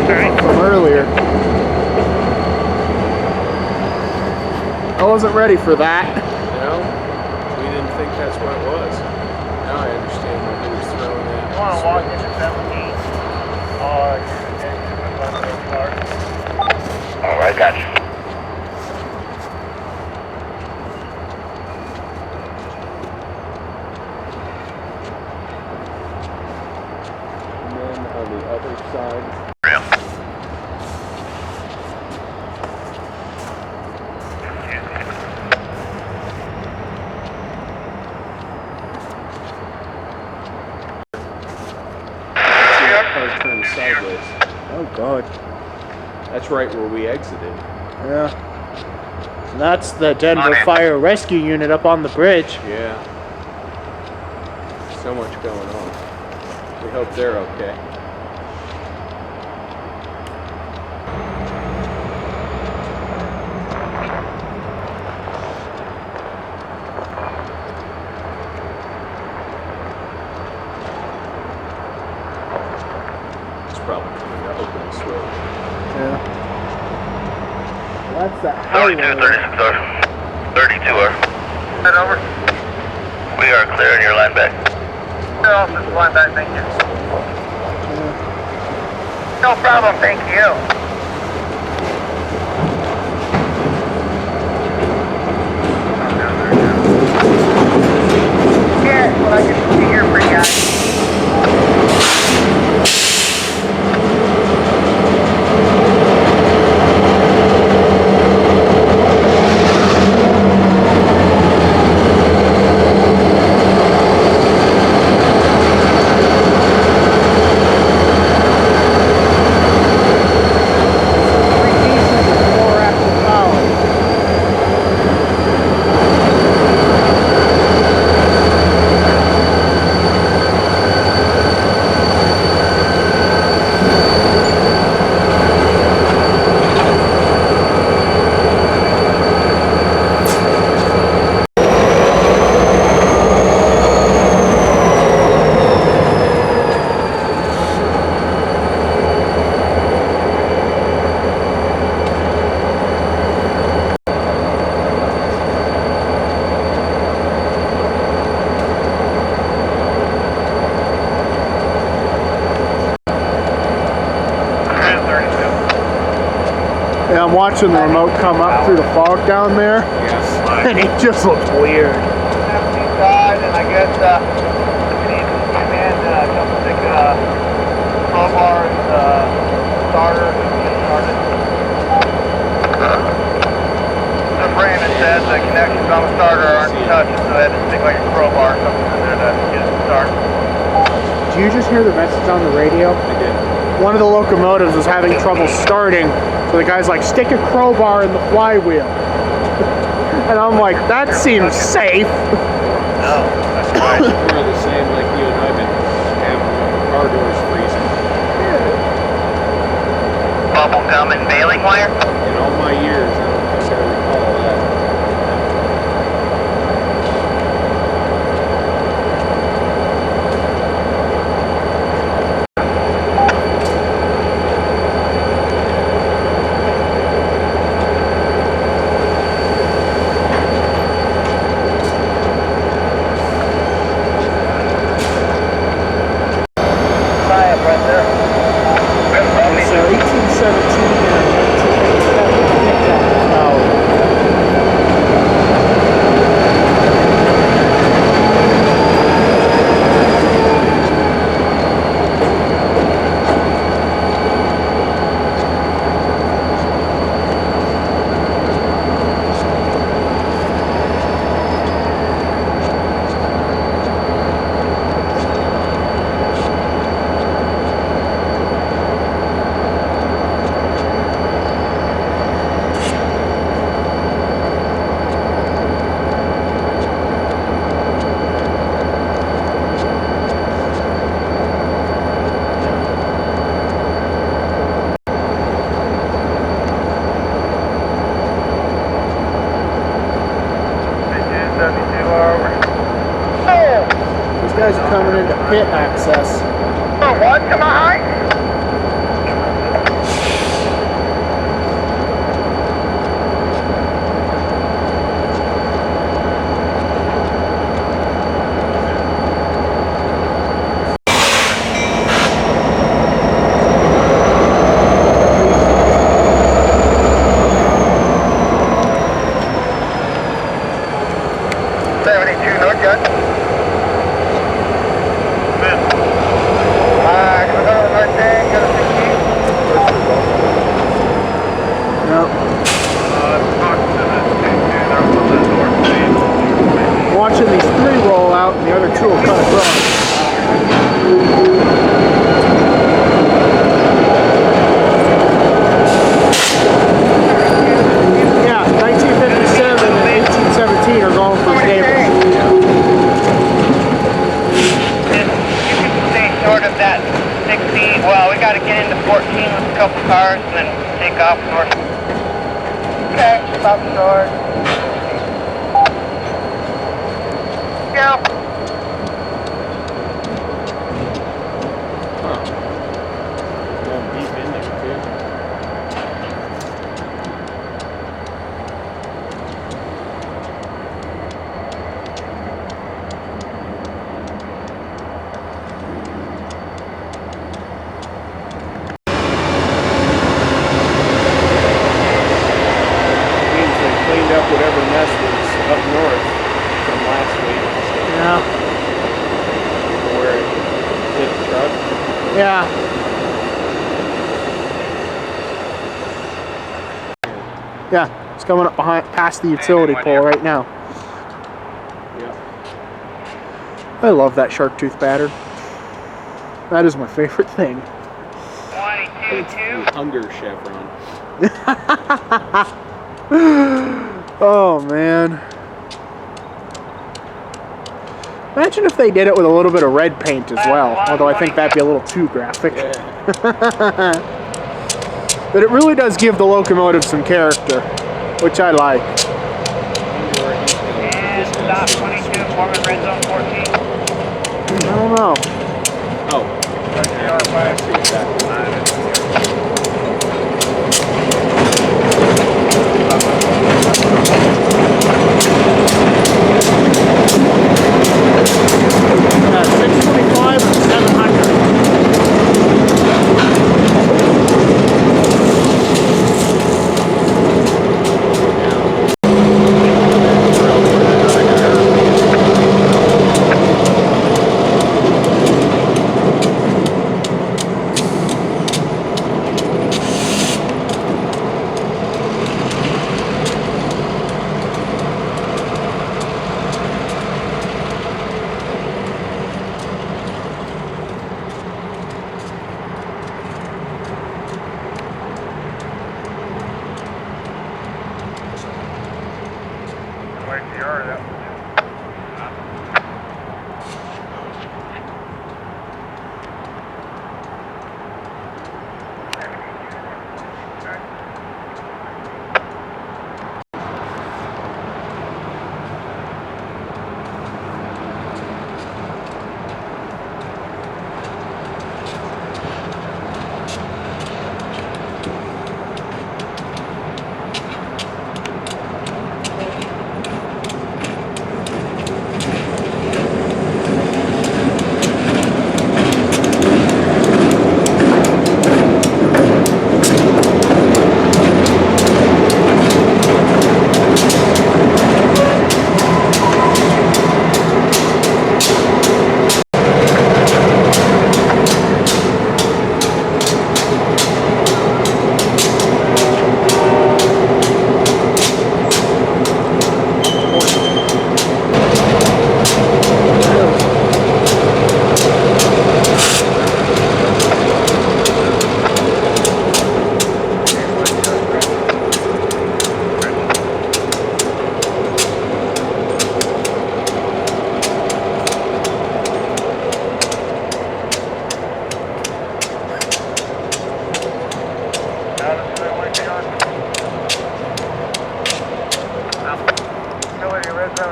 from earlier. I wasn't ready for that. No, we didn't think that's what it was. Now I understand what he was throwing at. You want to walk into 17? Oh, I got you. And then on the other side. Real. Car turned sideways. Oh God. That's right where we exited. Yeah. And that's the Denver Fire Rescue Unit up on the bridge. Yeah. So much going on. We hope they're okay. It's probably coming to open this road. Yeah. Well, that's that 32, highway. 36 are. 32 are. Head over. We are clearing your line back. Clear off this line back, thank you. No problem, thank you. Yeah, well, I can see here for you guys. Yeah, I'm watching the remote come up through the fog down there, Yes. and it just looks weird. 17 side, and I guess we need to come in, come stick crowbar and starter and get started. The Brandon says the connections on the starter aren't touched, so they had to stick like a crowbar or something in there to get it started. Did you just hear the message on the radio? I did. One of the locomotives was having trouble starting, so the guy's like, stick a crowbar in the flywheel. And I'm like, that seems safe. No, that's right. We're the same like you and I've been having with the car doors freezing. Bubble gum and baling wire? In all my years, I don't think I recall that. Tie up right there. So 1817 and 1987 picked up the power. These guys are coming into pit access. Oh, what? Am I high? couple cars and then take off north. Okay, stop short. Go. Huh. Going deep in there, too. Means they cleaned up whatever mess was up north from last week. So Yeah. where it hit the truck. Yeah. Yeah. It's coming up past the utility pole right now. Yeah. I love that shark tooth pattern. That is my favorite thing. 22-2. Hunger chevron. Oh man. Imagine if they did it with a little bit of red paint as well. Although I think that'd be a little too graphic. Yeah. But it really does give the locomotive some character, which I like. And stop 22, Mormon red zone 14. I don't know. Oh. I see exactly. Yeah, 625 and 700.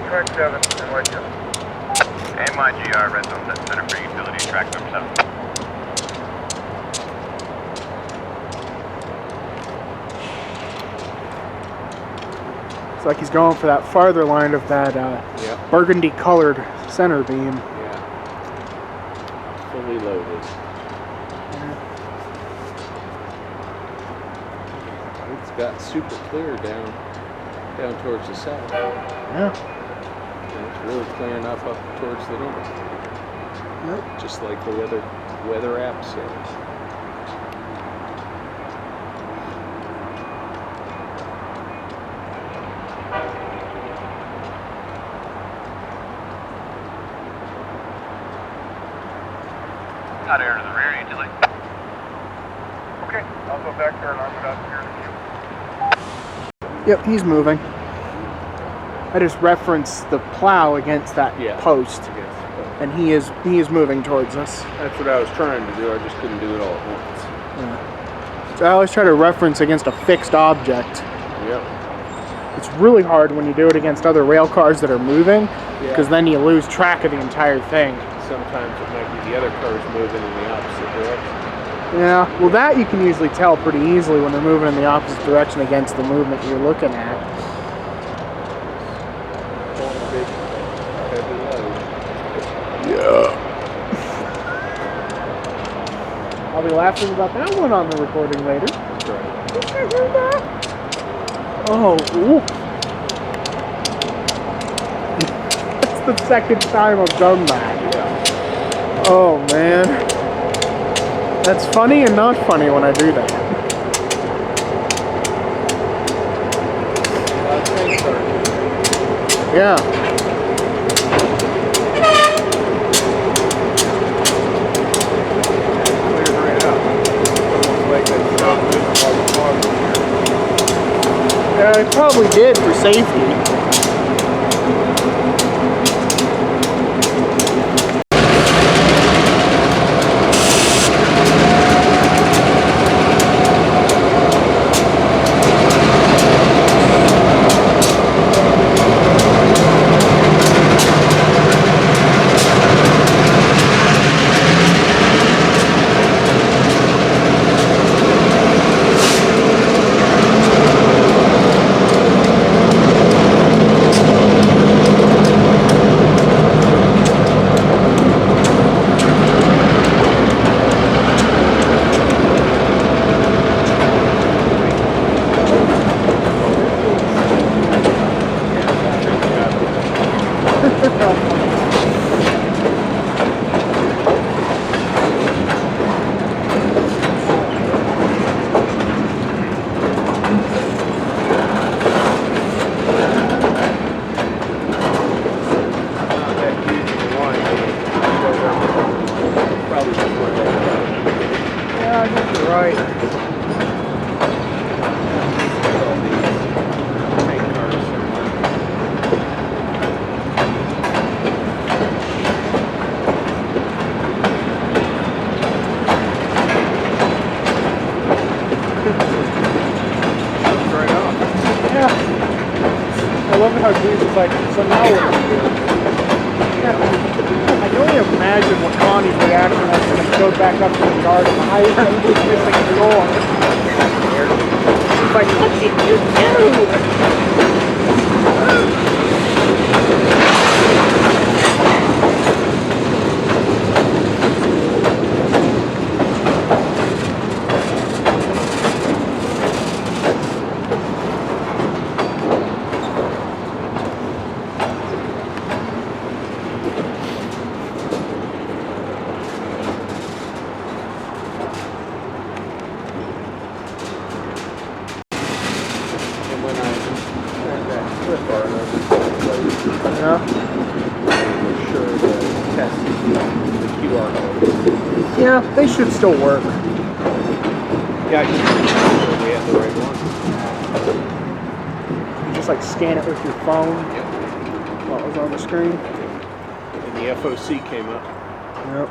Track 7 in Whitehall. MIGR red zone set center for utility track number 7. It's like he's going for that farther line of that Yep. burgundy colored center beam. Yeah. Fully loaded. It's got super clear down towards the south. Yeah. And it's really clearing up towards the north. Yep. Just like the weather app says. Hot air to the rear, utility. Okay, I'll go back there and arm it up here. Yep, he's moving. I just referenced the plow against that post, and he is moving towards us. That's what I was trying to do. I just couldn't do it all at once. Yeah. So I always try to reference against a fixed object. Yep. It's really hard when you do it against other rail cars that are moving, because Yeah. then you lose track of the entire thing. Sometimes it might be the other cars moving in the opposite direction. Yeah, well that you can usually tell pretty easily when they're moving in the opposite direction against the movement you're looking at. Pulling a big, heavy load. Yeah. I'll be laughing about that one on the recording later. That's right. Did you hear that? Oh, ooh. That's the second time I've done that. Yeah. Oh man. That's funny and not funny when I do that. Tank cars. Yeah. Cleared right out. Almost like they stopped moving while the fog was here. Yeah, I probably did for safety. Yeah, I guess you're right. Yeah. I love how Jesus like, so now what do we do? Yeah. I can only imagine what Connie's reaction was when he showed back up to the yard and the highway was missing the door. It's like, what did you do? And when I turned that clip on Yeah. I was sure to test the QR code. Yeah, they should still work. Yeah, I can sure we had the right one. You just like scan it with your phone. Yep. What was on the screen? And the FOC came up. Yep.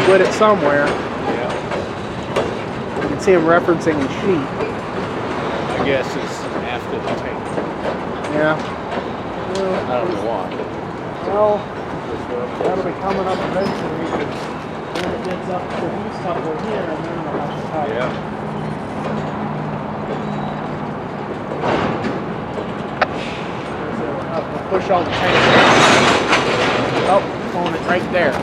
Split it somewhere. Yeah. You can see him referencing the sheet. I guess it's after the tank. Yeah. I don't know why. Well, that'll be coming up eventually. When it gets up to these couple here, and then we'll have to cut. Yeah. We'll push all the tank. Oh, pulling it right there.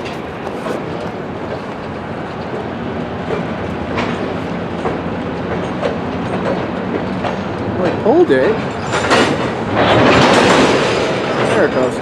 Well, he pulled it. There it goes.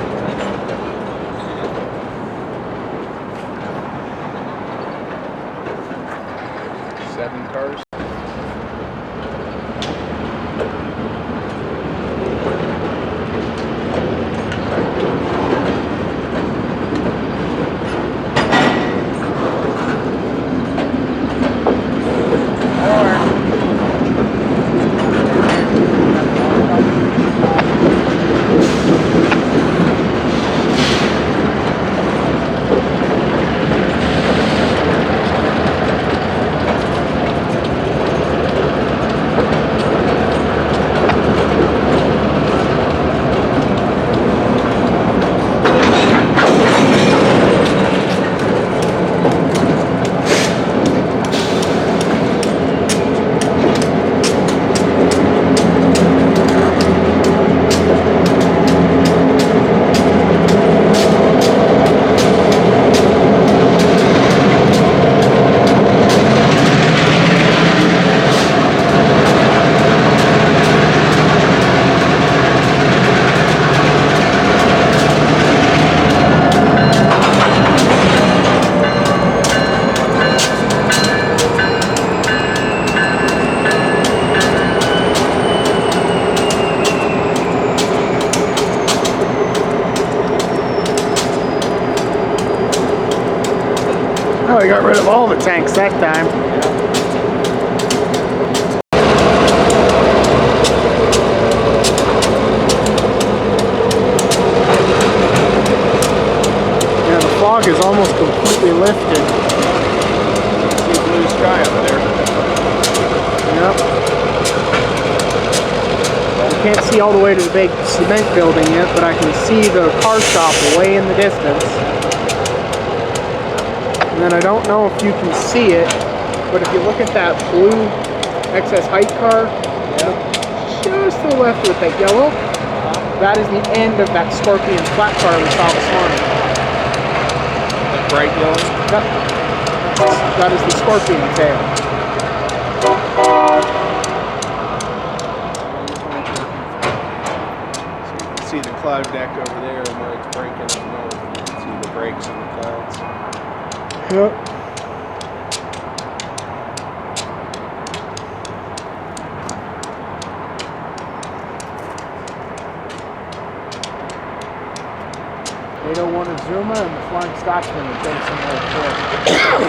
Oh, they got rid of all the tanks that time. Yeah, the fog is almost completely lifted. See blue sky up there. Yep. You can't see all the way to the big cement building yet, but I can see the car shop way in the distance. And then I don't know if you can see it, but if you look at that blue excess height car, just to the left with that yellow, that is the end of that Scorpion flat car we saw this morning. That bright yellow? Yep. That is the Scorpion tail. So you can see the cloud deck over there and where it's breaking up north. You can see the breaks in the clouds. Yep. They don't want Azuma and the Flying Scotsman are facing World 4.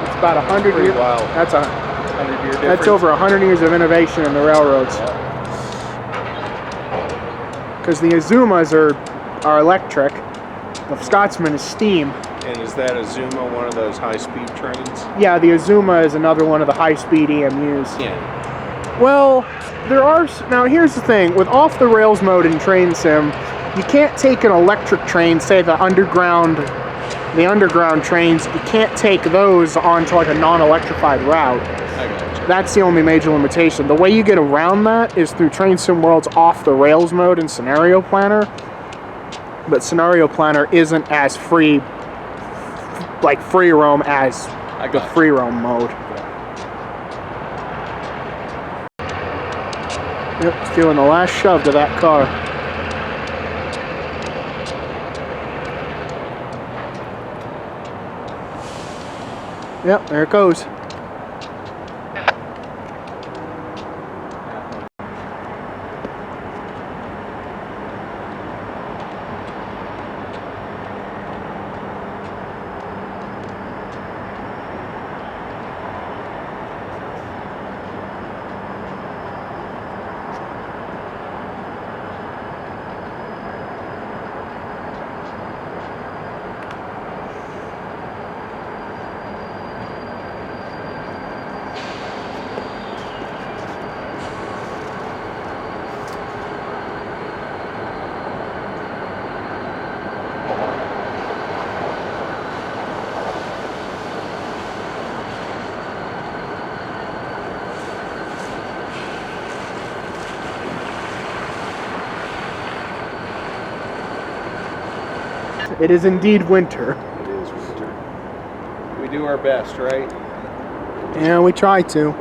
It's about 100 Pretty years. wild. That's 100-year difference. That's over 100 years of innovation in the railroads. Because the Azumas are electric. The Scotsman is steam. And is that Azuma one of those high-speed trains? Yeah, the Azuma is another one of the high-speed EMUs. Yeah. Well, there are... Now, here's the thing. With off-the-rails mode in Train Sim, you can't take an electric train, say the underground trains, you can't take those onto like a non-electrified route. I got you. That's the only major limitation. The way you get around that is through Train Sim World's off-the-rails mode in Scenario Planner. But Scenario Planner isn't as free, like free roam as the free roam mode. Yep, doing the last shove to that car. Yep, there it goes. It is indeed winter. It is winter. We do our best, right? Yeah, we try to.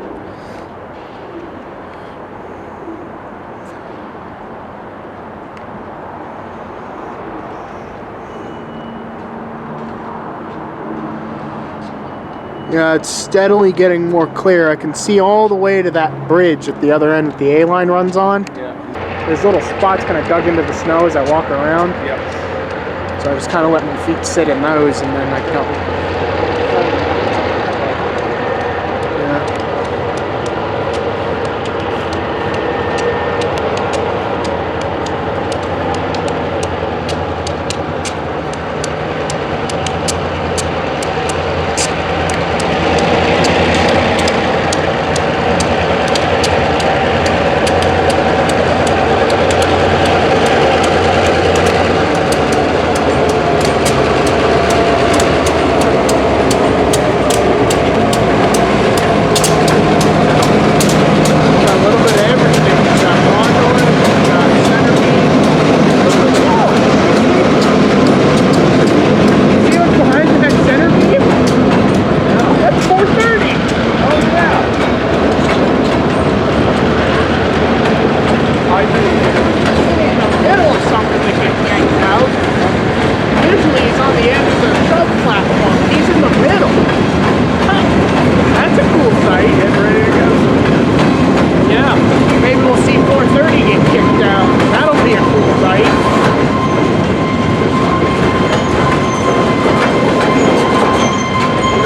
Yeah, it's steadily getting more clear. I can see all the way to that bridge at the other end that the A line runs on. Yeah. There's little spots kind of dug into the snow as I walk around. Yep. So I just kind of let my feet sit in those and then I can... Yeah.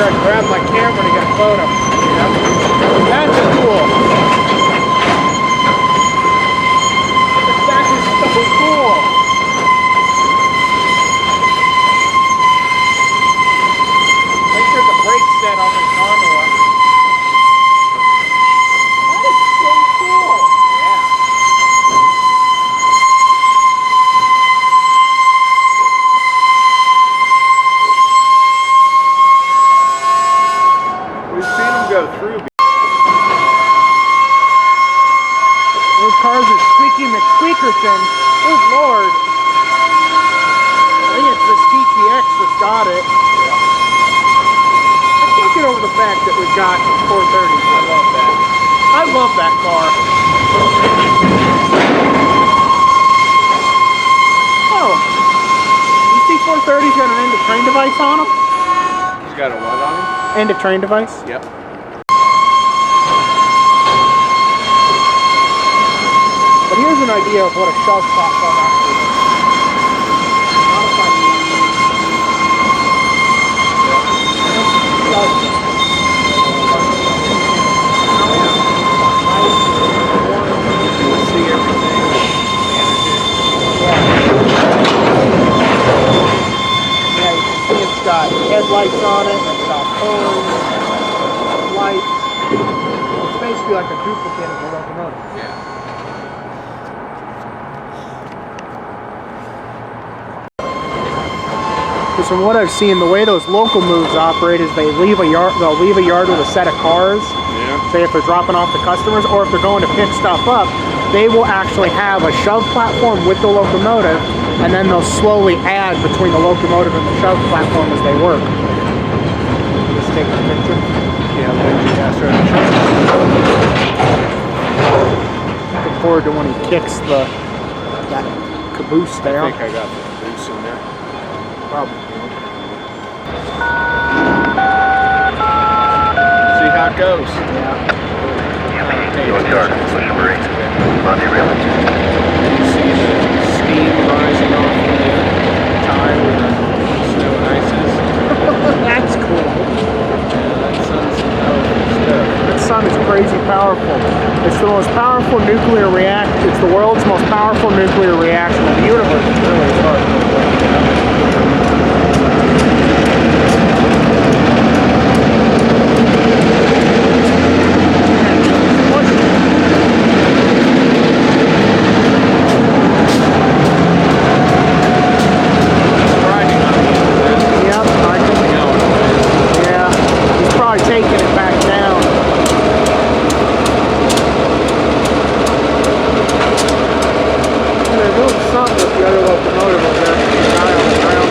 sure I grab my camera to get a photo. That's cool. That is so cool. Make sure the brake set on this gondola. That is so cool. Yeah. We've seen them go through. Those cars are squeaky McSqueakerton. Good lord. I think it's this TTX that's got it. I can't get over the fact that we've got 430s. I love that. I love that car. Oh. You see 430's got an end of train device on them? He's got a what on him? End of train device? Yep. But here's an idea of what a shove platform actually is. Modified You can see everything. Manage it. Yeah, you can see it's got headlights on it, it's got horns, lights. It's basically like a duplicate of the locomotive. Yeah. Because from what I've seen, the way those local moves operate is they'll leave a yard with a set of cars. Yeah. Say if they're dropping off the customers, or if they're going to pick stuff up, they will actually have a shove platform with the locomotive, and then they'll slowly add between the locomotive and the shove platform as they work. Just take a picture. Yeah, that's right. Looking forward to when he kicks that caboose I down. think I got the caboose in there. Probably. See how it goes. Yeah. Your yard, push number 8. On the railing. You see the steam rising off the tie where the snow and ice is. That's cool. Yeah, that sun's some powerful stuff. That sun is crazy powerful. It's the most powerful nuclear reaction. It's the world's most powerful nuclear reaction in the universe. It's really hard. Riding on the end of this. Yep, I can. You know what it is. Yeah, he's probably taking it back down. They're doing something with the other locomotive over there. Keep an eye on the ground.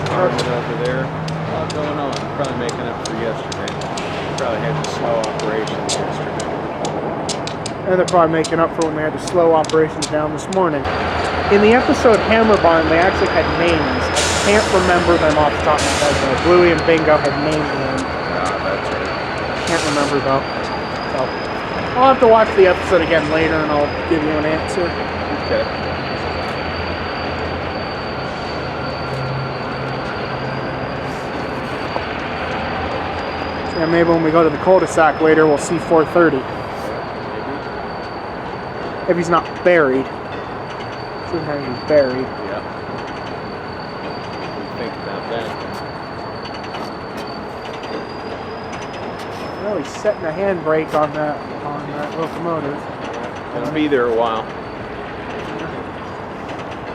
Cars over there. A lot going on. Probably making up for yesterday. Probably had the slow operations yesterday. And they're probably making up for when they had the slow operations down this morning. In the episode Hammer Barn, they actually had names. I can't remember them off the top of my head, though. Bluey and Bingo had named them. That's right. Can't remember, though. So, I'll have to watch the episode again later, and I'll give you an answer. Okay. Yeah, maybe when we go to the cul-de-sac later, we'll see 430. If he's not buried. Sometimes he's buried. Yep. Think about that. Well, he's setting a handbrake on that locomotive. It'll be there a while.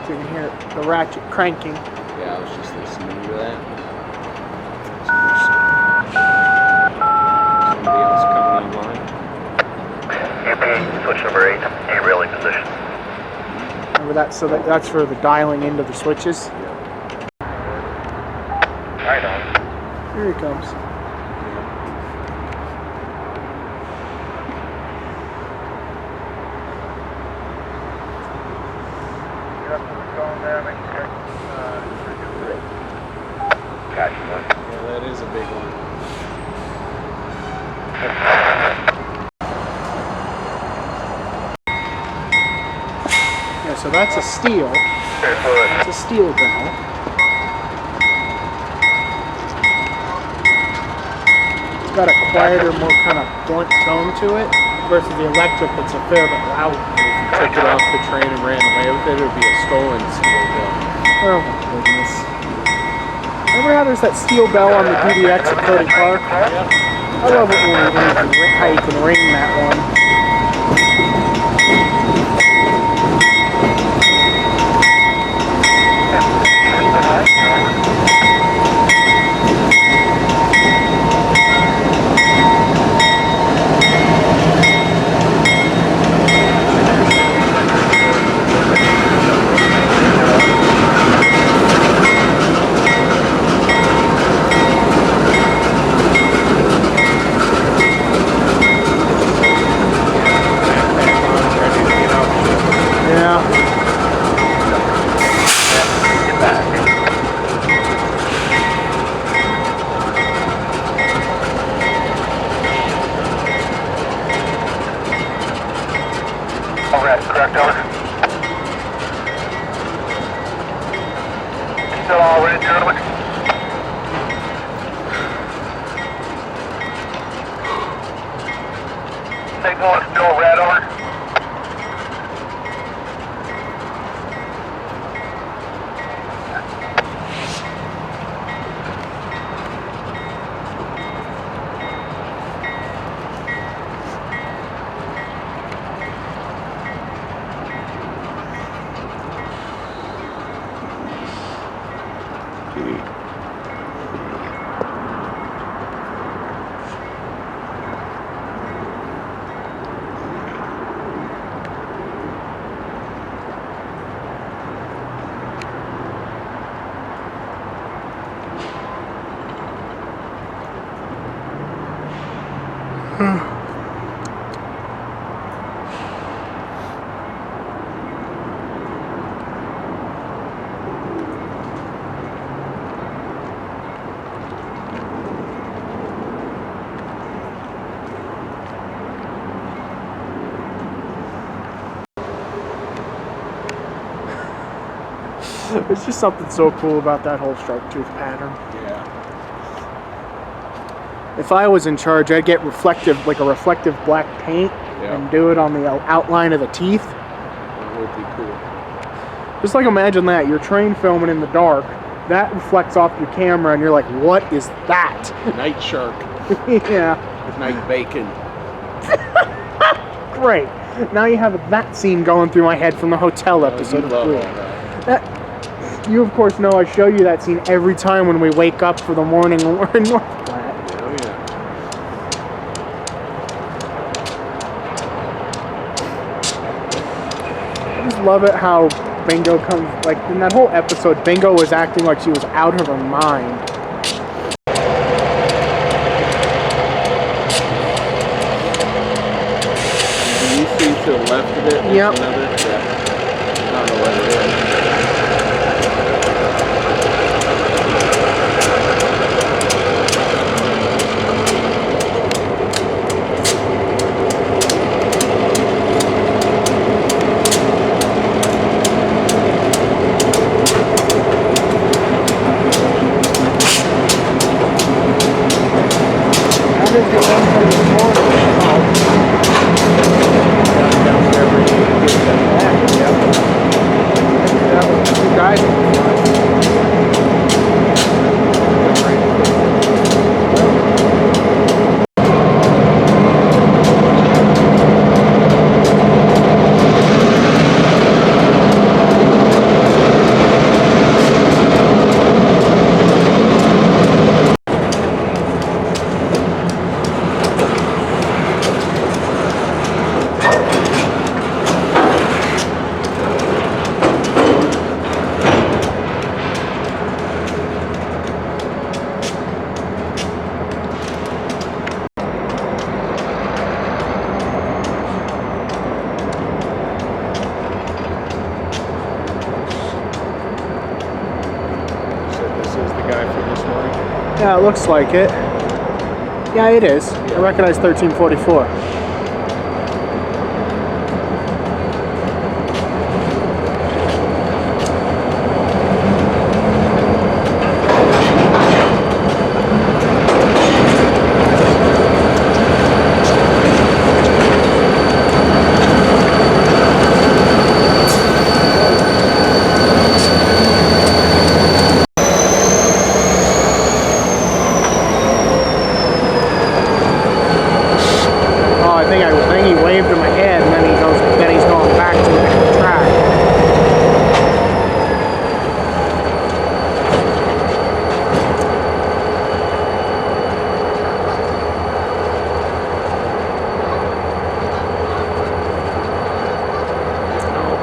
So you can hear the ratchet cranking. Yeah, I was just listening to that. Somebody else coming online. Switch number 8, a railing position. Remember that? So that's for the dialing into the switches. Right on. Here he comes. Gotcha. Yeah, that is a big one. so that's a steel. It's a steel bell. It's got a quieter, more kind of blunt tone to it versus the electric that's a fair bit louder. If you took it off the train and ran away with it, it would be a stolen steel bell. Oh my goodness. Remember how there's that steel bell on the DDX at Cody Park? Yeah. I love it how you can ring that one. Correct, over. Still all ready, gentlemen? Signal is still red, over. There's just something so cool about that whole shark tooth pattern. Yeah. If I was in charge, I'd get reflective, like a reflective black paint, and do it on the outline of the teeth. That would be cool. Just like imagine that, you're train filming in the dark, that reflects off your camera and you're like, what is that? Night shark. Yeah. Night bacon. Great. Now you have that scene going through my head from the hotel episode You of love Blue. all that. You of course know I show you that scene every time when we wake up for the morning when we're in North Platte. Oh yeah. I just love it how Bingo comes, like in that whole episode, Bingo was acting like she was out of her mind. Do you see to the left of it? There's Yep. another? Yeah. I don't know what it is. Yeah, it looks like it. Yeah, it is. I recognize 1344. 1344.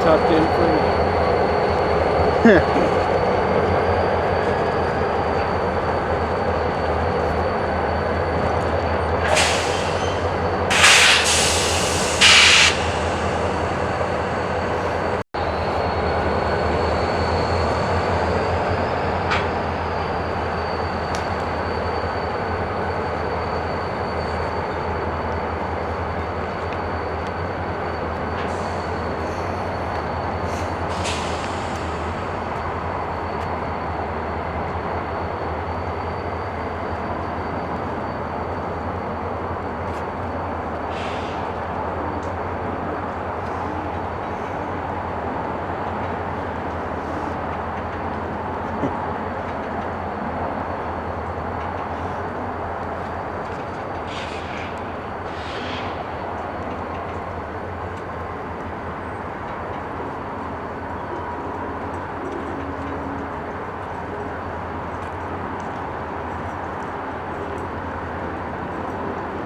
tucked in for me.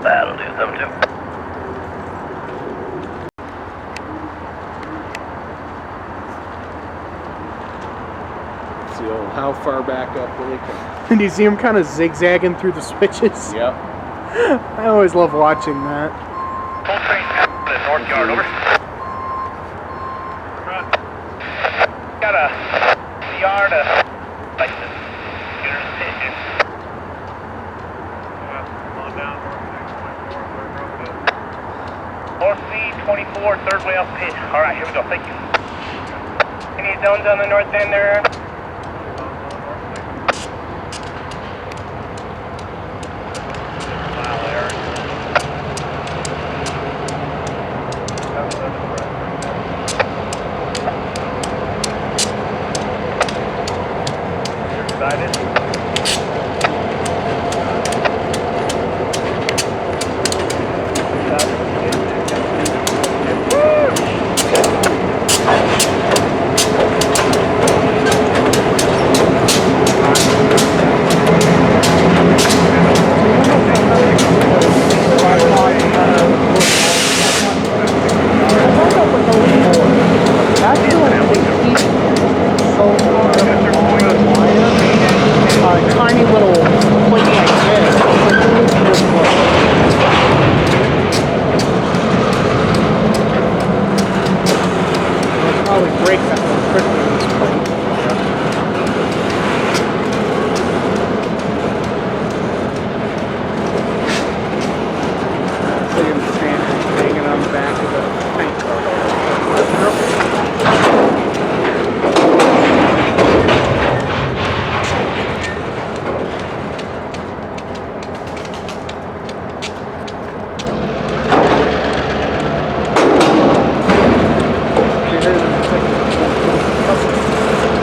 That'll do them too. It's the old how far back up will they come? And you see him kind of zigzagging through the switches. Yep. I always love watching that. Full train out to the north yard, over. Got a yard like this. Come on down. North C24, third way up pit. All right, here we go. Thank you. Any zones on the north end there? Tiny little plate like this. It'll probably break that one quickly in this plate. So you're standing hanging on the back of the tank car.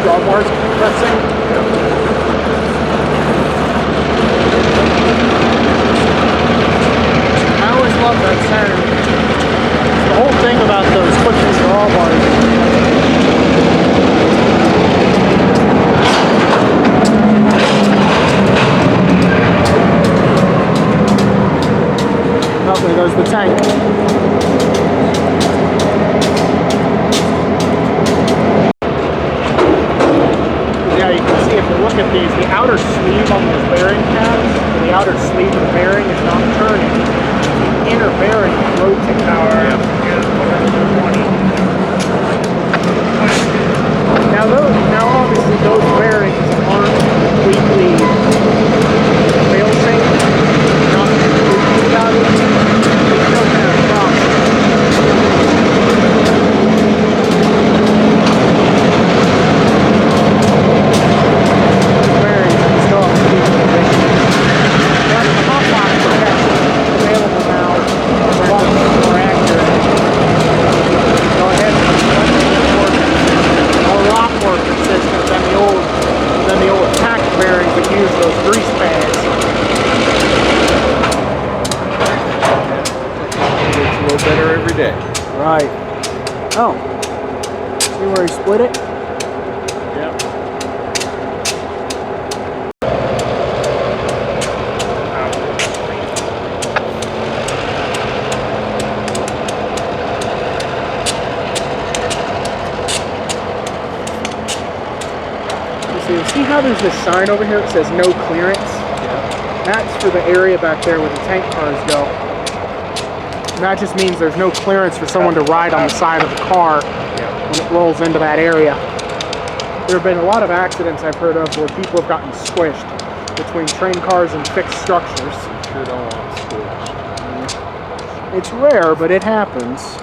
Drawbars pressing. I always love that sound. The whole thing about those pushing drawbars. Oh, there goes the tank. Look at these, the outer sleeve on those bearing tabs, the outer sleeve of the bearing is not turning. The inner bearing is rotating. Now obviously those bearings aren't completely fail-safe, not completely valuable. They still have problems. Better every day. Right. Oh. See where he split it? Yep. too. See how there's this sign over here that says no clearance? Yeah. That's for the area back there where the tank cars go. And that just means there's no clearance for someone to ride on the side of the car when it rolls into that area. There have been a lot of accidents I've heard of where people have gotten squished between train cars and fixed structures. You sure don't want squished. It's rare, but it happens.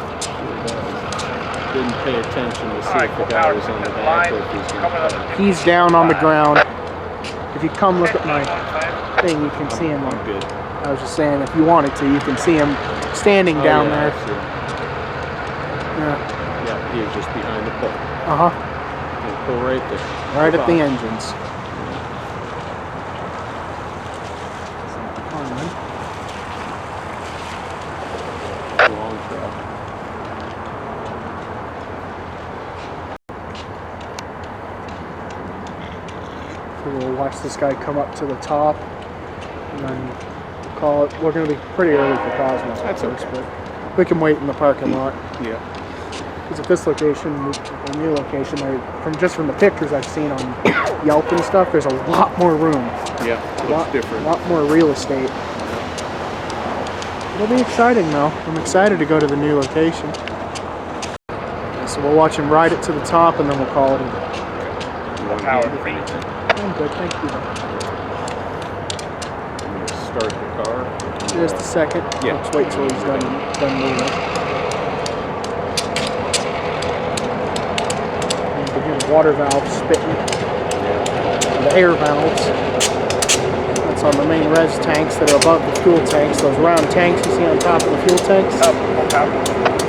Didn't pay attention to see if the guy was on the back or if he's going to come. He's down on the ground. If you come look at my thing, you can see him. I'm good. I was just saying, if you wanted to, you can see him standing down yeah, there. I see him. Yeah. Yeah, he was just behind the pole. Uh-huh. The pole right there. Right at the engines. Long track. So we'll watch this guy come up to the top, and then call it. We're going to be pretty early for Cosmos. That's first, okay. but we can wait in the parking lot. Yeah. Because at this location, the new location, from the pictures I've seen on Yelp and stuff, there's a lot more room. Yeah, A lot, different. lot more real estate. It'll be exciting though. I'm excited to go to the new location. So we'll watch him ride it to the top and then we'll call it in. Power I'm free. Good, thank you. going to start the car. Just a second. Yeah. Let's wait till he's done moving. You can hear the water valves spitting. The air valves. That's on the main res tanks that are above the fuel tanks. Those round tanks you see on top of the fuel tanks. Full power.